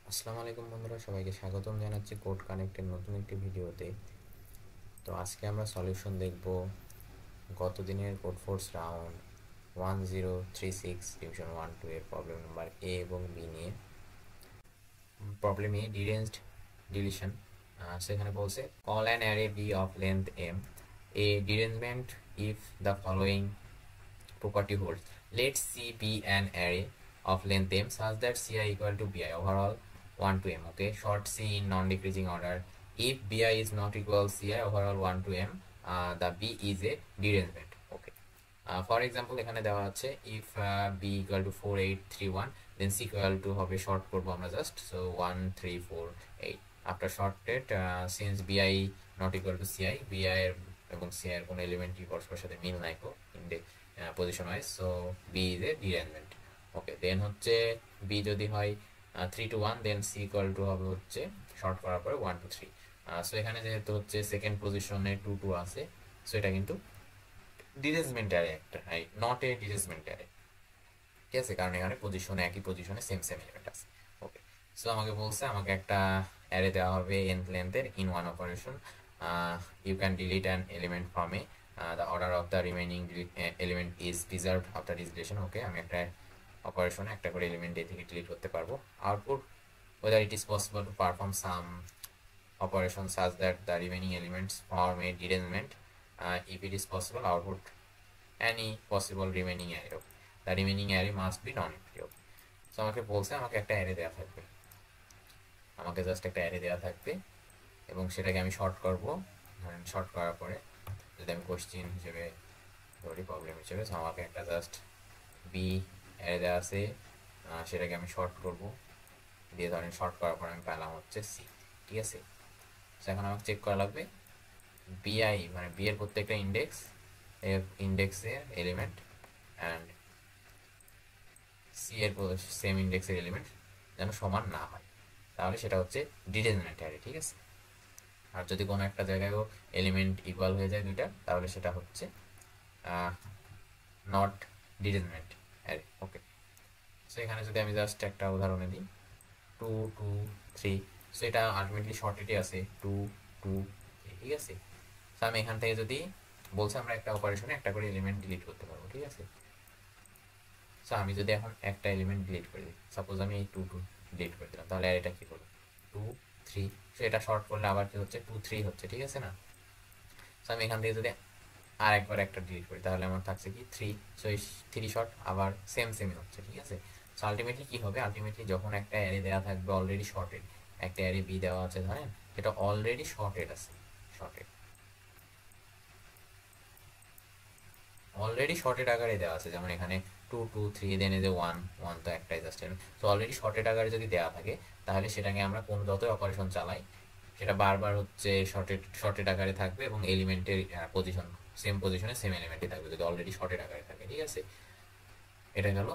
আসসালামু আলাইকুম বন্ধুরা, সবাইকে স্বাগতম জানাচ্ছি কোড কানেক্টের নতুন একটি ভিডিওতে। তো আজকে আমরা সলিউশন দেখব গত দিনের কোড ফোর্স রাউন্ড 1036 ডিভিশন 1-2 এর প্রবলেম নাম্বার এ এবং বি নিয়ে। Problem A deranged deletion. সেখানে বলছে call an array B of length M a derangement if the following property holds. Let C be an array of length m such that Ci equal to Bi overall 1 to m. Okay, short C in non-decreasing order. If Bi is not equal Ci overall 1 to m, the B is a derangement. Okay. For example, এখানে দেওয়া আছে if B equal to 4831, then C equal to হবে short করবো আমরা just, so 1348. After shorted, since Bi not equal to Ci, Bi এর এবং Ci এর কোনো এলিমেন্টই পরস্পরের সাথে মিল নাই কো index position wise, so B is a derangement. Okay, then হচ্ছে বি যদি হয় 3 to 1, then C equal to হবে হচ্ছে শর্ট করার পরে 1 to 3। সো এখানে যেহেতু হচ্ছে সেকেন্ড পজিশনে 2 2 আছে, সো এটা কিন্তু ডিরেঞ্জমেন্ট অ্যারে একটা, নট এ ডিরেঞ্জমেন্ট অ্যারে। ঠিক আছে, কারণ এখানে পজিশনে একই পজিশনে সেম সেম এলিমেন্ট আছে। ওকে, সো আমাকে বলছে আমাকে একটা অ্যারে দেওয়া হবে nth লেন্থের in one operation. You can delete an element from a, the order of the remaining element is preserved after deletion. ওকে, আমি একটা অপারেশনে একটা করে এলিমেন্ট এ থেকে ডিলিট করতে পারবো। Output whether it is possible to perform some operation such that the remaining elements form a derangement. If it is possible, output any possible remaining array. The remaining array must be non-empty. So আমাকে বলছে আমাকে একটা array দেওয়া থাকবে, আমাকে just একটা array দেওয়া থাকবে এবং সেটাকে আমি শর্ট করবো। ধরেন শর্ট করার পরে যদি আমি কোশ্চিন হিসেবে ধরি, প্রবলেম হিসেবে, সো আমাকে একটা জাস্ট বি অ্যারে দেওয়া আছে, সেটাকে আমি শর্ট করব, দিয়ে ধরেন শর্ট করার পর আমি পেলাম হচ্ছে সি। ঠিক আছে, সো এখন আমাকে চেক করা লাগবে বিআই মানে বি এর প্রত্যেকটা ইন্ডেক্সের এলিমেন্ট অ্যান্ড সি এর সেম ইন্ডেক্সের এলিমেন্ট যেন সমান না হয়, তাহলে সেটা হচ্ছে ডিরেঞ্জমেন্ট অ্যারে। ঠিক আছে, আর যদি কোনো একটা জায়গায়ও এলিমেন্ট ইকুয়াল হয়ে যায় দুইটা, তাহলে সেটা হচ্ছে not derangement array. Okay, so এখানে যদি আমি জাস্ট একটা উদাহরণে দিই 2 2 3, সো এটা আলটিমেটলি শর্টেডই আছে 2 2 3। ঠিক আছে, সো আমি এখান থেকে যদি বলছে আমরা একটা অপারেশনে একটা করে এলিমেন্ট ডিলিট করতে পারবো। ঠিক আছে, সো আমি যদি এখন একটা এলিমেন্ট ডিলিট করে দিই, সাপোজ আমি এই 2 2 ডিলিট করে দিলাম, তাহলে আর এটা কি করবো 2 3, সো এটা শর্ট করলে আবার কি হচ্ছে 2 3 হচ্ছে। ঠিক আছে না, সো আমি এখান থেকে যদি আর একবার একটা ডিলিট করি তাহলে আমার থাকছে কি 3, সো এই 3 শর্ট আবার সেম সেমই হচ্ছে। ঠিক আছে, সো আলটিমেটলি কি হবে, আলটিমেটলি যখন একটা অ্যারে দেওয়া থাকবে অলরেডি শর্টেড, একটা অ্যারে বি দেওয়া আছে ধরেন এটা অলরেডি শর্টেড আছে, শর্টেড অলরেডি শর্টেড আকারে দেওয়া আছে, যেমন এখানে 2 2 3, দেন এই যে 1 1, তো একটাই জাস্ট। তো অলরেডি শর্টেড আকারে যদি দেওয়া থাকে তাহলে সেটাকে আমরা কোন যতই অপারেশন চালাই সেটা বারবার হচ্ছে শর্টেড আকারে থাকবে এবং এলিমেন্টের পজিশন সেম পজিশনে সেম এলিমেন্টই থাকবে যদি অলরেডি শর্টেড আকারে থাকে। ঠিক আছে, এটা গেল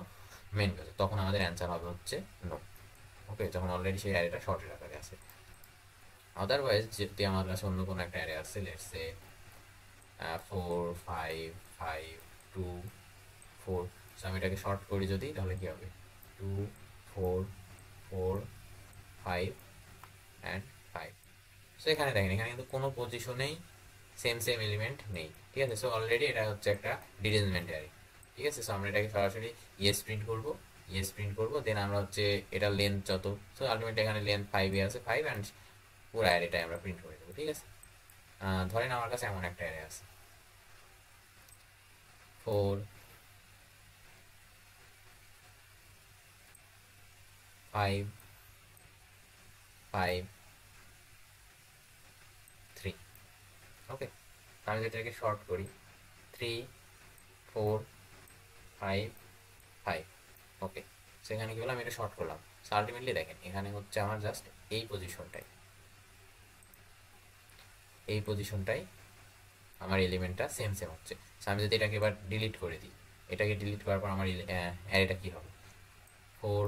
মেন কথা। তখন আমাদের অ্যান্সার হবে হচ্ছে নো। ওকে, যখন অলরেডি সেই অ্যারেটা শর্টেড আকারে আছে। আদারওয়াইজ যদি আমার কাছে অন্য কোনো একটা অ্যারে আছে, লেটস সে 4 5 5 2 4, সো আমি এটাকে শর্ট করি যদি, তাহলে কি হবে 2 4 4 5 অ্যান্ড 5। সো এখানে দেখেন এখানে কিন্তু কোনো পজিশনেই সেম সেম এলিমেন্ট নেই। ঠিক আছে, সো অলরেডি এটা হচ্ছে একটা ডিরেঞ্জমেন্ট অ্যারে। ঠিক আছে, সো আমরা এটাকে সরাসরি ইয়েস প্রিন্ট করবো, ইয়েস প্রিন্ট করবো, দেন আমরা হচ্ছে এটা লেন্থ যত, সো আলটিমেটলি এখানে লেন্থ 5 এ আছে 5, অ্যান্ড পুরো অ্যারেটাই আমরা প্রিন্ট করে দেবো। ঠিক আছে, ধরেন আমার কাছে এমন একটা অ্যারে আছে 4 5 5 3। ওকে, আমি যদি এটাকে শর্ট করি 3 4 5 5। ওকে, সেখানে কি হলো আমি এটা শর্ট করলাম, সো আলটিমেটলি দেখেন এখানে হচ্ছে আমার জাস্ট এই পজিশনটাই, এই পজিশনটাই আমার এলিমেন্টটা সেম সেম হচ্ছে। সো আমি যদি এটাকে এবার ডিলিট করে দিই, এটাকে ডিলিট করার পর আমার অ্যারেটা কি হবে 4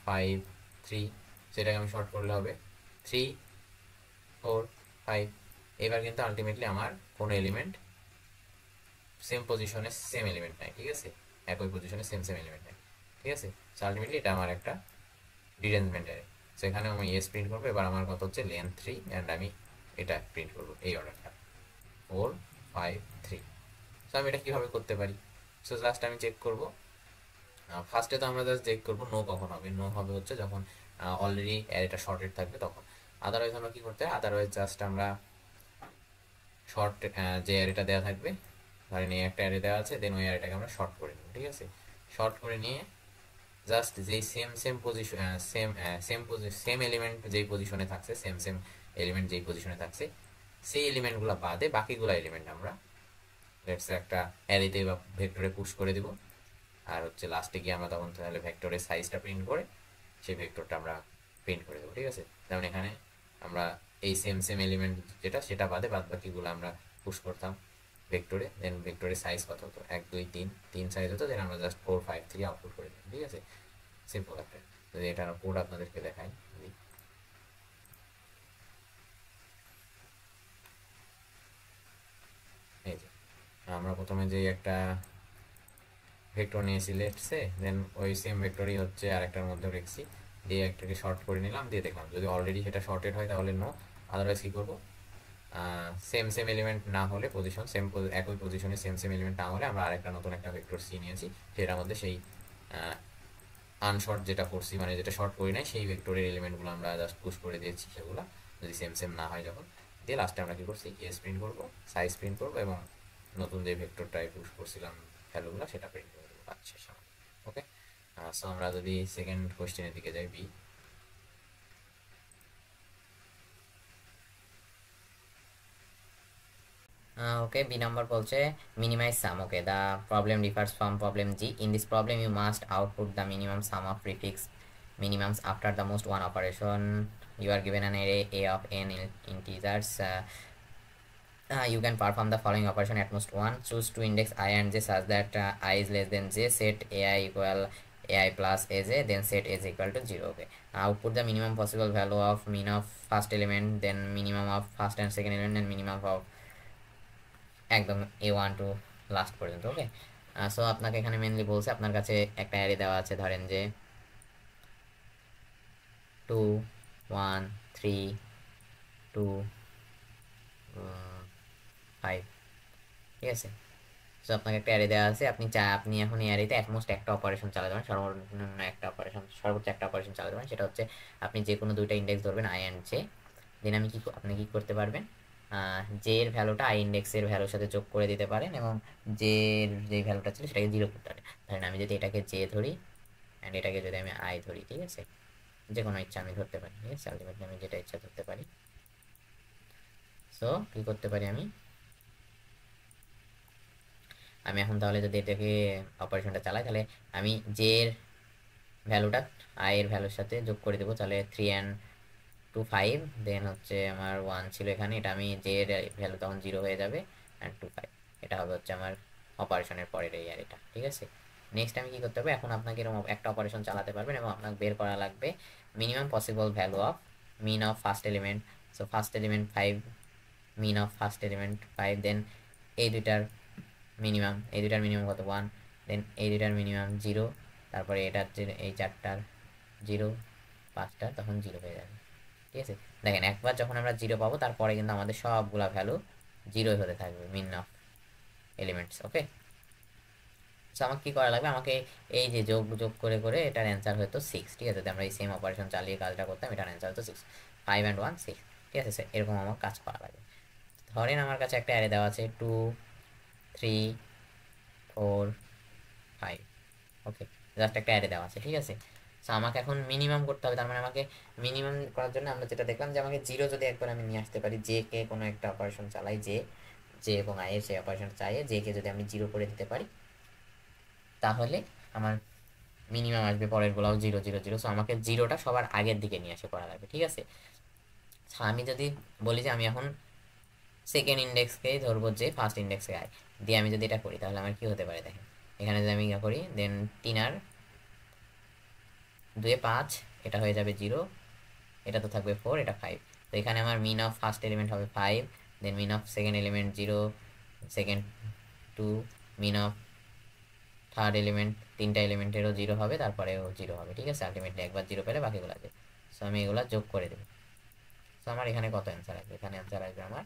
5 3, সেটাকে আমি শর্ট করলে হবে 3 4 5। এবার কিন্তু আলটিমেটলি আমার কোনো এলিমেন্ট সেম পজিশনে সেম এলিমেন্ট নাই। ঠিক আছে, একই পজিশনে সেম সেম এলিমেন্ট নাই। ঠিক আছে, সো আলটিমেটলি এটা আমার একটা ডিরেঞ্জমেন্ট অ্যারে। সেখানে আমি এস প্রিন্ট করবো। এবার আমার কত হচ্ছে লেন্থ 3 অ্যান্ড আমি এটা প্রিন্ট করবো এই অর্ডারটা 4 5 3। সো আমি এটা কীভাবে করতে পারি? সো জাস্ট আমি চেক করবো। ফার্স্টে তো আমরা জাস্ট চেক করবো নো কখন হবে। নো হবে হচ্ছে যখন অলরেডি অ্যারেটা শর্টেড থাকবে তখন। আদারওয়াইজ আমরা কী করতে হয়? আদারওয়াইজ জাস্ট আমরা শর্ট যে অ্যারেটা দেওয়া থাকবে, ধরেন এই একটা অ্যারে দেওয়া আছে, দেন ওই অ্যারেটাকে আমরা শর্ট করে নেব। ঠিক আছে, শর্ট করে নিয়ে জাস্ট যেই সেম পজিশন সেম এলিমেন্ট যেই পজিশনে থাকছে, সেম এলিমেন্ট যেই পজিশনে থাকছে সেই এলিমেন্টগুলো বাদে বাকিগুলো এলিমেন্ট আমরা লেটস একটা অ্যারেতে বা ভেক্টরে পুশ করে দেব। আর হচ্ছে লাস্টে গিয়ে আমরা তখন তাহলে ভেক্টরের সাইজটা প্রিন্ট করে সেই ভেক্টরটা আমরা প্রিন্ট করে দেবো। ঠিক আছে, যেমন এখানে আমরা এই সেম এলিমেন্ট যেটা সেটা বাদে বাদ বাকিগুলো আমরা পুশ করতাম ভেক্টরে, দেন ভেক্টরের সাইজ কত হতো 1 2 3 3 সাইজ হতো, দেন আমরা জাস্ট 4 5 3 আউটপুট করে দিই। ঠিক আছে, সিম্পল একটা। যদি এটার কোড আপনাদেরকে দেখাই, এই যে আমরা প্রথমে যে একটা ভেক্টর নিয়েছি লেটসে, দেন ওই সেম ভেক্টরই হচ্ছে আরেকটার মধ্যে রেখেছি, দিয়ে একটাকে শর্ট করে নিলাম, দিয়ে দেখলাম যদি অলরেডি সেটা শর্টেড হয় তাহলে নো, আদারওয়াইজ কী করবো? সেম এলিমেন্ট না হলে পজিশন একই পজিশনে সেম এলিমেন্ট না হলে আমরা আরেকটা নতুন একটা ভেক্টর সি নিয়েছি, সেটার মধ্যে সেই আনশর্ট যেটা করছি মানে যেটা শর্ট করি নাই সেই ভেক্টরের এলিমেন্টগুলো আমরা জাস্ট পুশ করে দিয়েছি, সেগুলো যদি সেম না হয় যখন, দিয়ে লাস্টে আমরা কী করছি এস প্রিন্ট করবো, সাইজ প্রিন্ট করবো এবং নতুন যে ভেক্টরটায় পুশ করছিলাম ভ্যালুগুলো সেটা প্রিন্ট করে দেবো কাজ শেষ। ওকে, সো আমরা যদি সেকেন্ড কোয়েশ্চেনের দিকে যাই, বি। Okay, B number বলছে minimize sum. Okay, the problem differs from problem G. In this problem you must output the minimum sum of prefix minimums after the most one operation. You are given an array A of n integers. You can perform the following operation at most one. Choose to index I and j such that I is less than j. Set ai equal ai plus aj, then set aj equal to 0. Okay, output the minimum possible value of min of first element, then minimum of first and second element, and minimum of একদম A1 to last পর্যন্ত। ওকে, so আপনাকে এখানে mainly বলছে আপনার কাছে একটা array দেওয়া আছে, ধরেন যে 2 1 3 2 5। ঠিক আছে, সো আপনাকে একটা অ্যারে দেওয়া আছে, আপনি এখন এই অ্যারেতে অ্যাটমোস্ট একটা অপারেশন চালাতে পারেন, সর্বোচ্চ একটা অপারেশন চালাতে পারেন। সেটা হচ্ছে আপনি যে কোনো দুইটা ইন্ডেক্স ধরবেন আই অ্যান্ড জে, দেন আপনি কি করতে পারবেন, জে এর ভ্যালুটা আই ইন্ডেক্সের ভ্যালুর সাথে যোগ করে দিতে পারেন এবং জে এর যে ভ্যালুটা ছিল সেটাকে 0 করতে পারেন। ধরেন আমি যদি এটাকে জে ধরি অ্যান্ড এটাকে যদি আমি আই ধরি, ঠিক আছে, যে কোনো ইচ্ছা আমি ধরতে পারি। ঠিক আছে, আলটিমেটলি আমি যেটা ইচ্ছা ধরতে পারি। সো কী করতে পারি আমি এখন তাহলে যদি এটাকে অপারেশনটা চালাই, তাহলে আমি জে এর ভ্যালুটা আই এর ভ্যালুর সাথে যোগ করে দেবো, তাহলে 3 and 2 5, দেন হচ্ছে আমার 1 ছিল এখানে, এটা আমি জে এর ভ্যালু তখন 0 হয়ে যাবে, অ্যান্ড 2 5 এটা হবে হচ্ছে আমার অপারেশনের পরের এই আর এটা। ঠিক আছে, নেক্সট আমি কি করতে হবে, এখন আপনাকে এরকম একটা অপারেশন চালাতে পারবেন এবং আপনাকে বের করা লাগবে minimum possible value of min of first element. So first element 5, min of first element 5, then এই দুইটার মিনিমাম কত 1, দেন এই দুইটার মিনিমাম 0, তারপরে এটার এই চারটার 0, 5টার তখন 0 হয়ে যাবে। ঠিক আছে, দেখেন একবার যখন আমরা 0 পাবো তারপরে কিন্তু আমাদের সবগুলা ভ্যালু 0 হতে থাকবে মিন অফ এলিমেন্টস। ওকে, সো আমাকে কী করা লাগবে, আমাকে এই যে যোগ যোগ করে করে এটার অ্যান্সার হতো 6। ঠিক আছে, যদি আমরা এই সেম অপারেশন চালিয়ে কাজটা করতাম এটার অ্যান্সার হতো 6, 5 and 1 6। ঠিক আছে, এরকম আমার কাজ করা লাগবে। ধরেন আমার কাছে একটা অ্যারে দেওয়া আছে 2 3 4 5। ওকে, জাস্ট একটা অ্যারে দেওয়া আছে। ঠিক আছে, সো আমাকে এখন মিনিমাম করতে হবে, তার মানে আমাকে মিনিমাম করার জন্য আমরা যেটা দেখলাম যে আমাকে 0 যদি একবার আমি নিয়ে আসতে পারি, জে কে কোনো একটা অপারেশন চালাই, জে এবং আই এর সেই অপারেশন চাইয়ে জে কে যদি আমি 0 করে দিতে পারি তাহলে আমার মিনিমাম আসবে পরেরগুলোও 0 0 0। সো আমাকে 0টা সবার আগের দিকে নিয়ে এসে করা লাগবে। ঠিক আছে, আমি যদি বলি যে আমি এখন সেকেন্ড ইন্ডেক্সকেই ধরবো, যে ফার্স্ট ইন্ডেক্সে আয় দিয়ে আমি যদি এটা করি তাহলে আমার কি হতে পারে দেখেন, এখানে যদি আমি ইয়া করি, দেন 3 আর 2 5, এটা হয়ে যাবে 0, এটা তো থাকবে 4, এটা 5। তো এখানে আমার মিন অফ ফার্স্ট এলিমেন্ট হবে 5, then min of second element 0, second 2, min of third element তিনটা এলিমেন্টেরও 0 হবে, তারপরেও 0 হবে। ঠিক আছে, আলটিমেটলি একবার 0 পেলে বাকিগুলো আছে। সো আমি এগুলো যোগ করে দেবো। সো আমার এখানে কত অ্যান্সার আসবে? এখানে অ্যান্সার আসবে আমার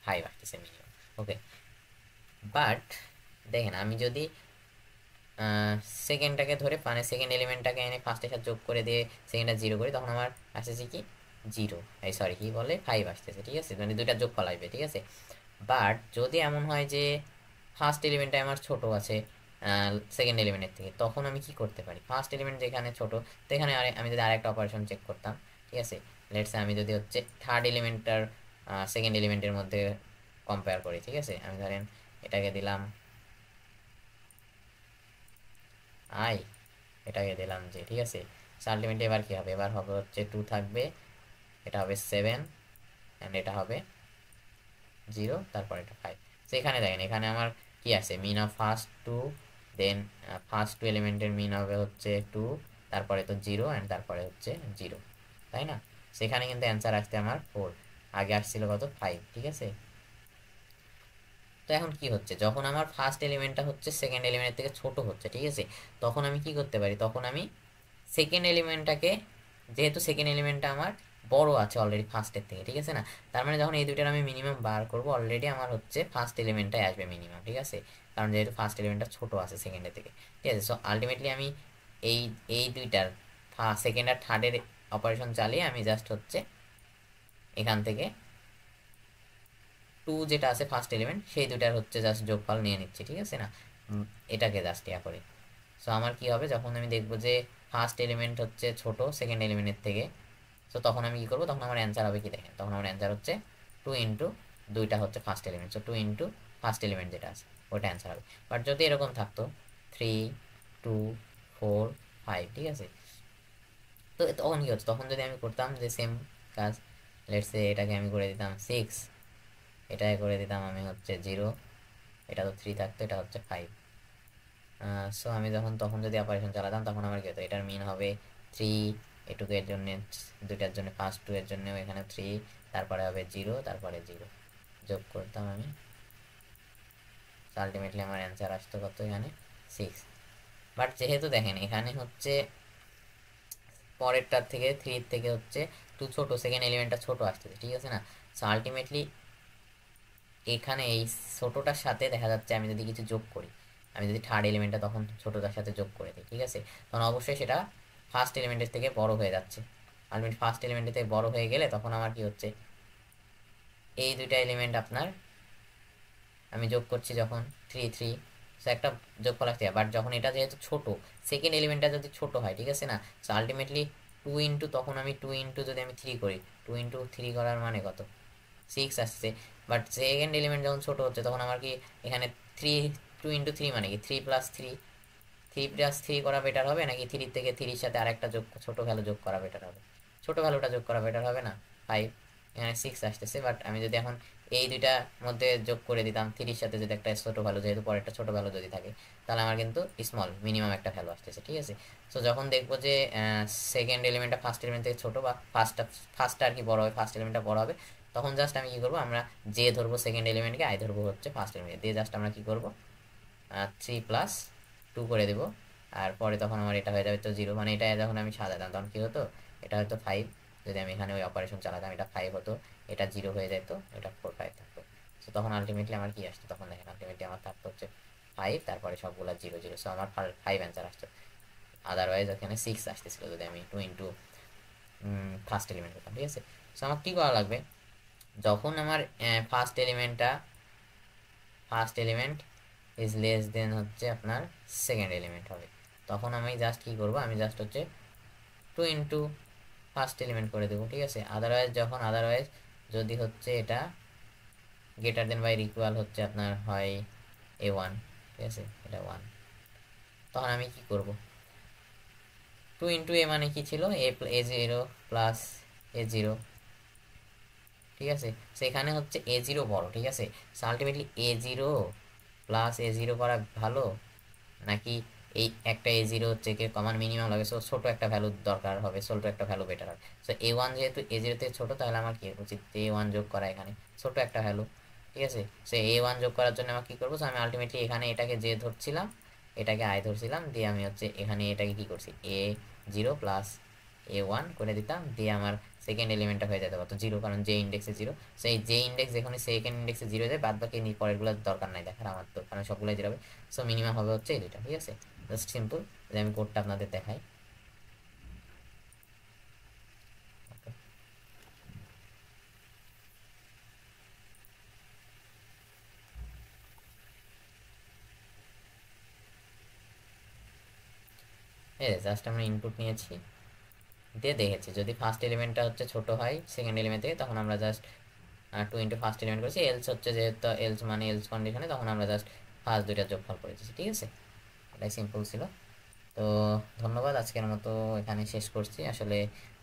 5 আসতেছে মিনিমাম। ওকে, বাট দেখেন আমি যদি সেকেন্ডটাকে ধরে মানে সেকেন্ড এলিমেন্টটাকে এনে ফার্স্টের সাথে যোগ করে দিয়ে সেকেন্ডটা 0 করি, তখন আমার আসতেছে কি 0, এই সরি কি বলে 5 আসতেছে, ঠিক আছে, মানে দুইটা যোগ ফল আসবে, ঠিক আছে। বাট যদি এমন হয় যে ফার্স্ট এলিমেন্টটা আমার ছোট আছে সেকেন্ড এলিমেন্টের থেকে, তখন আমি কি করতে পারি? ফার্স্ট এলিমেন্ট যেখানে ছোট, তো এখানে আমি যদি আরেকটা অপারেশন চেক করতাম, ঠিক আছে, লেটস আমি যদি হচ্ছে থার্ড এলিমেন্টটার সেকেন্ড এলিমেন্টের মধ্যে কম্পেয়ার করি, ঠিক আছে, আমি ধরেন এটাকে দিলাম আই, এটাকে দিলাম যে, ঠিক আছে। আলটিমেটলি এবার কি হবে? এবার হবে হচ্ছে 2 থাকবে, এটা হবে 7 অ্যান্ড এটা হবে 0, তারপর এটা 5। তো এখানে দেখেন এখানে আমার কি আছে, মিন অফ ফার্স্ট 2, দেন ফার্স্ট 2 এলিমেন্টের মিন হবে হচ্ছে 2, তারপরে তো 0 অ্যান্ড তারপরে হচ্ছে 0, তাই না? সেখানে কিন্তু অ্যান্সার আসছে আমার 4, আগে আসছিল কত 5, ঠিক আছে। তো এখন কি হচ্ছে, যখন আমার ফার্স্ট এলিমেন্টটা হচ্ছে সেকেন্ড এলিমেন্টের থেকে ছোট হচ্ছে, ঠিক আছে, তখন আমি কি করতে পারি? তখন আমি সেকেন্ড এলিমেন্টটাকে, যেহেতু সেকেন্ড এলিমেন্টটা আমার বড় আছে অলরেডি ফার্স্টের থেকে, ঠিক আছে না, তার মানে যখন এই দুইটার আমি মিনিমাম বার করবো, অলরেডি আমার হচ্ছে ফার্স্ট এলিমেন্টটাই আসবে মিনিমাম, ঠিক আছে, কারণ যেহেতু ফার্স্ট এলিমেন্টটা ছোট আছে সেকেন্ডের থেকে, ঠিক আছে। সো আলটিমেটলি আমি এই এই দুইটার সেকেন্ড আর থার্ডের অপারেশন চালিয়ে আমি জাস্ট হচ্ছে এখান থেকে 2 যেটা আছে ফার্স্ট এলিমেন্ট, সেই দুটার হচ্ছে জাস্ট যোগফল নিয়ে নিচ্ছি, ঠিক আছে না, এটাকে জাস্ট ইয়া করে। সো আমার কি হবে, যখন আমি দেখবো যে ফার্স্ট এলিমেন্ট হচ্ছে ছোট সেকেন্ড এলিমেন্টের থেকে, সো তখন আমি কি করবো, তখন আমার অ্যান্সার হবে কি দেখেন, তখন আমার অ্যান্সার হচ্ছে 2 ইন্টু দুইটা হচ্ছে first element, so 2 into first element যেটা আছে ওটা অ্যান্সার হবে। বাট যদি এরকম থাকতো 3, 2, 4, 5, ঠিক আছে, তো তখন কি হচ্ছে, তখন যদি আমি করতাম যে সেম কাজ, লেটস সে এটাকে আমি করে দিতাম 6, এটাকে করে দিতাম আমি হচ্ছে 0, এটা তো 3 থাকতো, এটা হচ্ছে 5। সো আমি যখন তখন যদি অপারেশন চালাতাম, তখন আমার কি হতো, এটার মিন হবে 3, এটুকু এর জন্য, দুইটার জন্য ফার্স্ট 2 এর জন্য এখানে 3, তারপরে হবে 0, তারপরে 0 যোগ করতাম আমি, আলটিমেটলি আমার অ্যান্সার আসতো কত এখানে 6। বাট যেহেতু দেখেন এখানে হচ্ছে পরেরটার থেকে 3 থেকে হচ্ছে 2 ছোট, সেকেন্ড এলিমেন্টটা ছোট আসতেছে, ঠিক আছে না। সো আলটিমেটলি এখানে এই ছোটটার সাথে দেখা যাচ্ছে আমি যদি কিছু যোগ করি, আমি যদি থার্ড এলিমেন্টটা তখন ছোটটার সাথে যোগ করে দিই, ঠিক আছে, তখন অবশ্যই সেটা ফার্স্ট এলিমেন্টের থেকে বড় হয়ে যাচ্ছে। আলটিমেট ফার্স্ট এলিমেন্টের থেকে বড় হয়ে গেলে তখন আমার কি হচ্ছে, এই দুইটা এলিমেন্ট আপনার আমি যোগ করছি যখন 3, 3, সো একটা যোগফল আসছে। বাট যখন এটা যেহেতু ছোট, সেকেন্ড এলিমেন্টটা যদি ছোট হয়, ঠিক আছে না, সো আলটিমেটলি 2 ইন্টু, তখন আমি 2 ইন্টু যদি আমি 3 করি, 2 ইন্টু 3 করার মানে কত 6 আসছে। বাট সেকেন্ড এলিমেন্ট যখন ছোট হচ্ছে, তখন আমার কি এখানে 2 ইন্টু 3 মানে কি 3 প্লাস 3, 3 প্লাস 3 করা বেটার হবে, নাকি 3 থেকে 3 সাথে আরেকটা যোগ ছোট ভ্যালু যোগ করা বেটার হবে? ছোট ভ্যালুটা যোগ করা বেটার হবে না? 5, এখানে 6 আসতেছে। বাট আমি যদি এখন এই দুইটার মধ্যে যোগ করে দিতাম 3 সাথে যদি একটা ছোট ভ্যালু, যেহেতু পরে একটা ছোট ভ্যালু যদি থাকে, তাহলে আমার কিন্তু স্মল মিনিমাম একটা ভ্যালু আসতেছে, ঠিক আছে। সো যখন দেখবো যে সেকেন্ড এলিমেন্টটা ফার্স্ট এলিমেন্ট থেকে ছোট, বা ফার্স্টটা আর কি বড় হবে, ফার্স্ট এলিমেন্টটা বড় হবে, তখন জাস্ট আমি কি করবো, আমরা যে ধরবো সেকেন্ড এলিমেন্টকে, আই ধরবো হচ্ছে ফার্স্ট এলিমেন্ট দিয়ে, জাস্ট আমরা কি করবো 3 প্লাস 2 করে দেবো। আর পরে তখন আমার এটা হয়ে যাবে তো 0, মানে এটা যখন আমি সাজাতাম তখন কি হতো, এটা হয়তো 5, যদি আমি এখানে ওই অপারেশন চালাতাম এটা 5 হতো, এটা 0 হয়ে যেত, এটা 4, 5 থাকতো। তো তখন আলটিমেটলি আমার কি আসতো, তখন দেখেন আলটিমেটলি আমার থাকতো হচ্ছে 5, তারপরে সবগুলো 0, 0, সো আমার 5 অ্যান্সার আসতো। আদারওয়াইজ এখানে 6 আসতেছিল যদি আমি 2 ইন্টু ফার্স্ট এলিমেন্ট করতাম, ঠিক আছে। সো আমার কী করা লাগবে, যখন আমার first element is less than হচ্ছে আপনার সেকেন্ড এলিমেন্ট হবে, তখন আমি জাস্ট কি করব, আমি জাস্ট হচ্ছে 2 ইন্টু ফার্স্ট এলিমেন্ট করে দেবো, ঠিক আছে। আদারওয়াইজ যদি হচ্ছে এটা গ্রেটার দেন বা ইকুয়াল হচ্ছে আপনার হয় A1, ঠিক আছে, এটা 1, তখন আমি কি করব, 2 ইন্টু এ মানে কি ছিল, A0 প্লাস A0, ঠিক আছে। সেখানে হচ্ছে A0 বড়, ঠিক আছে। So ultimately A0 plus A0 করা ভালো, নাকি এই একটা A0 থেকে কমান মিনিমাম লাগে, সো ছোটো একটা ভ্যালু দরকার হবে, ছোটো একটা ভ্যালু বেটার হবে। সো A1 যেহেতু A0 থেকে ছোটো, তাহলে আমার কি উচিত, A1 যোগ করা এখানে ছোটো একটা ভ্যালু, ঠিক আছে। সো A1 যোগ করার জন্য আমার কী করবো, আমি আলটিমেটলি এখানে এটাকে যে ধরছিলাম, এটাকে আই ধরছিলাম, দিয়ে আমি হচ্ছে এখানে এটাকে কী করছি, A0 প্লাস A1 করে দিতাম, দিয়ে আমার সেকেন্ড এলিমেন্টটা হয়ে যেত কত 0, কারণ জে ইন্ডেক্সে 0। সেই জে ইন্ডেক্স যখন সেকেন্ড ইন্ডেক্সে 0 যায়, বাদ বাকি পরেরগুলো দরকার নাই দেখার আমার তো, কারণ সবগুলো 0 হবে। সো মিনিমাম হবে হচ্ছে এই দুটো, ঠিক আছে? Just simple. আমি কোডটা আপনাদের দেখাই। এই জাস্ট আমরা ইনপুট নিয়েছি, দিয়ে দেখেছি যদি ফার্স্ট এলিমেন্টটা হচ্ছে ছোট হয় সেকেন্ড এলিমেন্ট থেকে, তখন আমরা জাস্ট 2 ইন্টু ফার্স্ট এলিমেন্ট করেছি। এলস হচ্ছে যেহেতু এলস মানে এলস কন্ডিশনে, তখন আমরা জাস্ট ফার্স্ট দুইটা যোগফল করে দিচ্ছি, ঠিক আছে? এটাই সিম্পল ছিল। তো ধন্যবাদ, আজকের মতো এখানে শেষ করছি। আসলে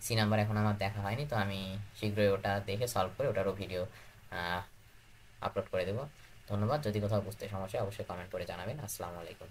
সি নাম্বার এখন আমার দেখা হয়নি, তো আমি শীঘ্রই ওটা দেখে সলভ করে ওটারও ভিডিও আপলোড করে দেবো। ধন্যবাদ। যদি কোথাও বুঝতে সমস্যা অবশ্যই কমেন্ট করে জানাবেন। আসসালামু আলাইকুম।